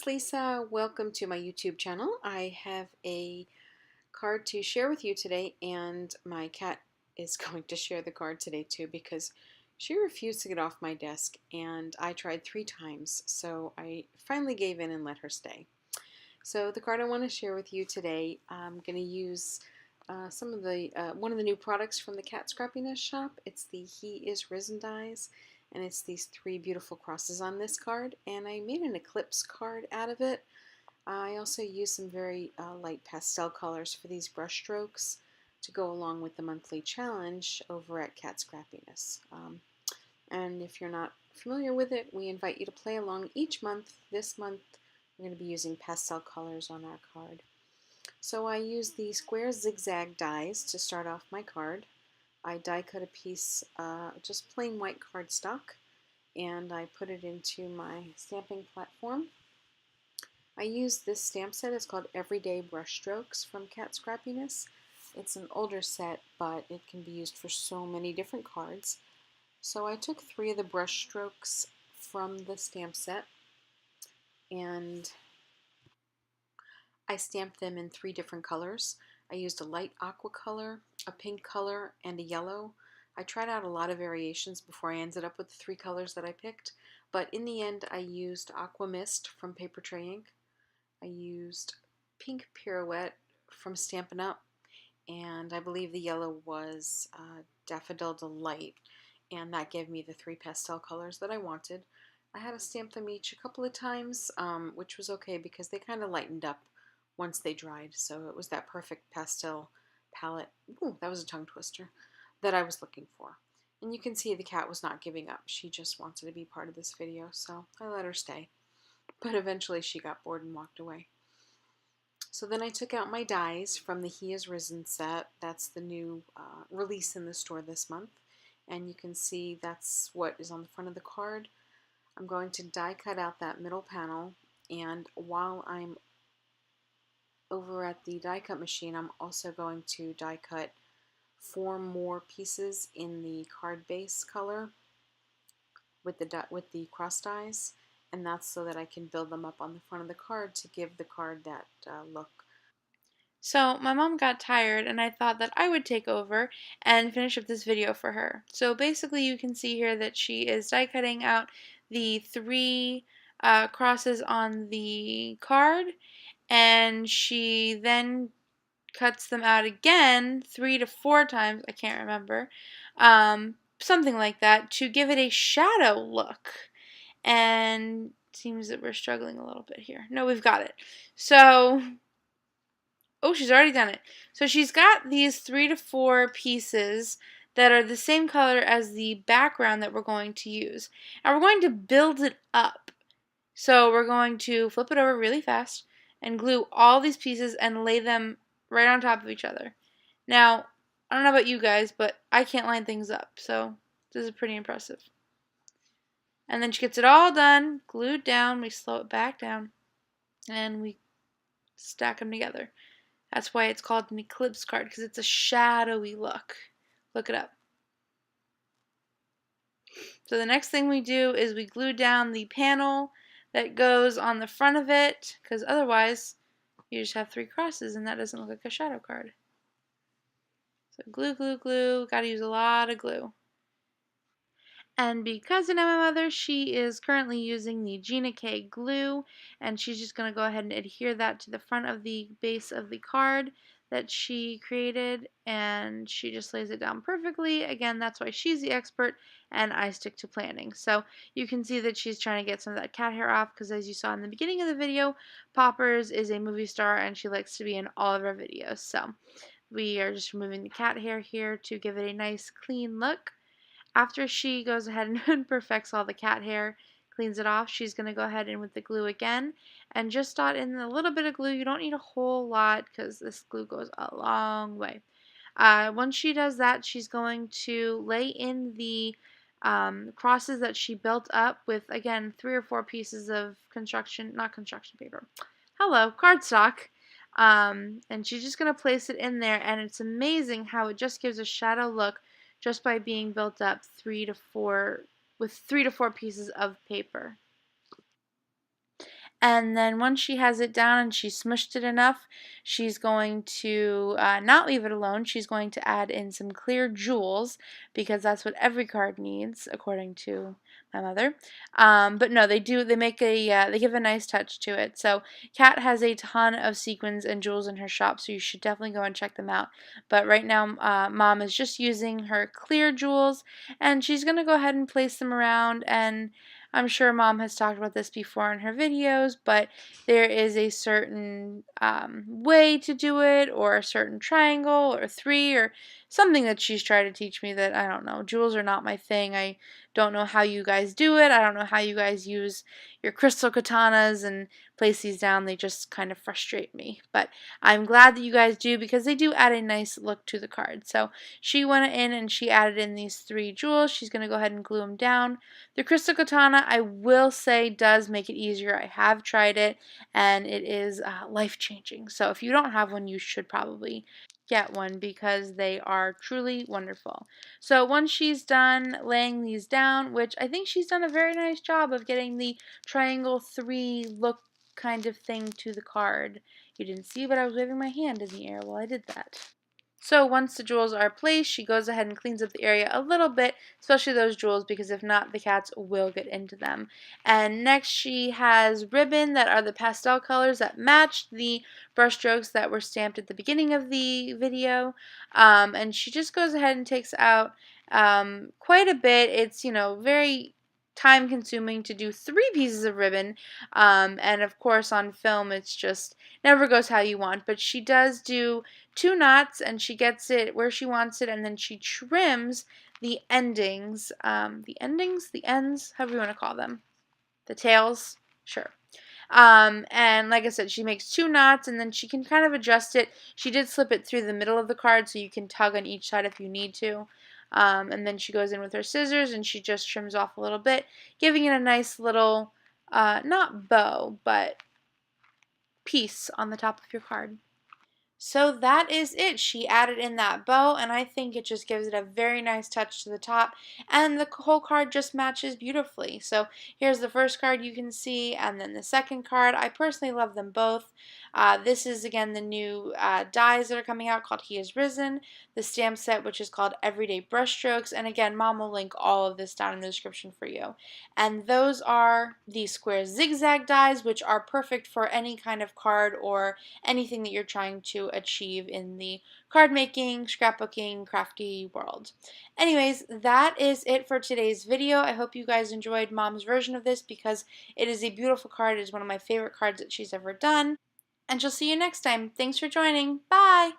it's Lisa. Welcome to my YouTube channel. I have a card to share with you today, and my cat is going to share the card today too because she refused to get off my desk, and I tried 3 times, so I finally gave in and let her stay. So the card I want to share with you today, I'm going to use one of the new products from the Kat Scrappiness shop. It's the He Is Risen dies, and it's these 3 beautiful crosses on this card, and I made an Eclipse card out of it. I also used some very light pastel colors for these brush strokes to go along with the monthly challenge over at Kat Scrappiness. And if you're not familiar with it, we invite you to play along each month. This month we're going to be using pastel colors on our card. So I used the square zigzag dies to start off my card. I die cut a piece, just plain white cardstock, and I put it into my stamping platform. I used this stamp set. It's called Everyday Brush Strokes from Kat Scrappiness. It's an older set, but it can be used for so many different cards. So I took 3 of the brush strokes from the stamp set, and I stamped them in 3 different colors. I used a light aqua color, a pink color, and a yellow. I tried out a lot of variations before I ended up with the 3 colors that I picked, but in the end I used Aqua Mist from Paper Tray Ink. I used Pink Pirouette from Stampin' Up, and I believe the yellow was Daffodil Delight, and that gave me the 3 pastel colors that I wanted. I had to stamp them each a couple of times, which was okay because they kind of lightened up once they dried, so it was that perfect pastel palette. Ooh, that was a tongue twister that I was looking for. And you can see the cat was not giving up. She just wanted to be part of this video, so I let her stay. But eventually she got bored and walked away. So then I took out my dies from the He Is Risen set. That's the new release in the store this month. And you can see that's what is on the front of the card. I'm going to die cut out that middle panel, and while I'm over at the die cut machine, I'm also going to die cut 4 more pieces in the card base color with the cross dies, and that's so that I can build them up on the front of the card to give the card that look. So my mom got tired, and I thought that I would take over and finish up this video for her. So basically you can see here that she is die cutting out the 3 crosses on the card, and she then cuts them out again 3 to 4 times, I can't remember, something like that, to give it a shadow look. And it seems that we're struggling a little bit here. No, we've got it. So oh, she's already done it. So she's got these 3 to 4 pieces that are the same color as the background that we're going to use. And we're going to build it up. So we're going to flip it over really fast and glue all these pieces and lay them right on top of each other. Now, I don't know about you guys, but I can't line things up. So this is pretty impressive. And then she gets it all done, glued down. We slow it back down, and we stack them together. That's why it's called an Eclipse card, because it's a shadowy look. Look it up. So the next thing we do is we glue down the panel that goes on the front of it, because otherwise you just have 3 crosses and that doesn't look like a shadow card. So glue, glue, glue. Gotta use a lot of glue. And because I know my mother, she is currently using the Gina K glue, and she's just going to go ahead and adhere that to the front of the base of the card that she created, and she just lays it down perfectly. Again, that's why she's the expert and I stick to planning. So you can see that she's trying to get some of that cat hair off, because as you saw in the beginning of the video, Poppers is a movie star and she likes to be in all of our videos. So we are just removing the cat hair here to give it a nice clean look. After she goes ahead and perfects all the cat hair, cleans it off, she's going to go ahead in with the glue again and just dot in a little bit of glue. You don't need a whole lot because this glue goes a long way. Once she does that, she's going to lay in the crosses that she built up with, again, 3 or 4 pieces of not construction paper. Hello, cardstock. And she's just going to place it in there, and it's amazing how it just gives a shadow look just by being built up 3 to 4 with 3 to 4 pieces of paper. And then once she has it down and she's smushed it enough, she's going to not leave it alone. She's going to add in some clear jewels because that's what every card needs, according to my mother. But no, they do. They make they give a nice touch to it. So Kat has a ton of sequins and jewels in her shop, so you should definitely go and check them out. But right now, Mom is just using her clear jewels, and she's gonna go ahead and place them around. And I'm sure Mom has talked about this before in her videos, but there is a certain way to do it, or a certain triangle, or three, or something that she's tried to teach me that I don't know. Jewels are not my thing. I don't know how you guys do it. I don't know how you guys use your crystal katanas and place these down. They just kind of frustrate me. But I'm glad that you guys do because they do add a nice look to the card. So she went in and she added in these 3 jewels. She's going to go ahead and glue them down. The crystal katana, I will say, does make it easier. I have tried it and it is life-changing. So if you don't have one, you should probably get one because they are truly wonderful. So once she's done laying these down, which I think she's done a very nice job of getting the triangle 3 look kind of thing to the card. You didn't see, but I was waving my hand in the air while I did that. So once the jewels are placed, she goes ahead and cleans up the area a little bit, especially those jewels, because if not, the cats will get into them. And next she has ribbon that are the pastel colors that match the brushstrokes that were stamped at the beginning of the video. And she just goes ahead and takes out quite a bit. It's, very time consuming to do 3 pieces of ribbon. And of course on film it's just never goes how you want. But she does do 2 knots and she gets it where she wants it, and then she trims the endings, the ends, however you want to call them, the tails, sure. And like I said, she makes 2 knots and then she can kind of adjust it. She did slip it through the middle of the card so you can tug on each side if you need to. And then she goes in with her scissors and she just trims off a little bit, giving it a nice little, not bow, but piece on the top of your card. So that is it. She added in that bow, and I think it just gives it a very nice touch to the top, and the whole card just matches beautifully. So here's the first card you can see, and then the second card. I personally love them both. This is, again, the new dies that are coming out called He Is Risen, the stamp set, which is called Everyday Brushstrokes, and again, Mom will link all of this down in the description for you. And those are the square zigzag dies, which are perfect for any kind of card or anything that you're trying to achieve in the card making, scrapbooking, crafty world. Anyways, that is it for today's video. I hope you guys enjoyed Mom's version of this because it is a beautiful card. It is one of my favorite cards that she's ever done. And she'll see you next time. Thanks for joining. Bye!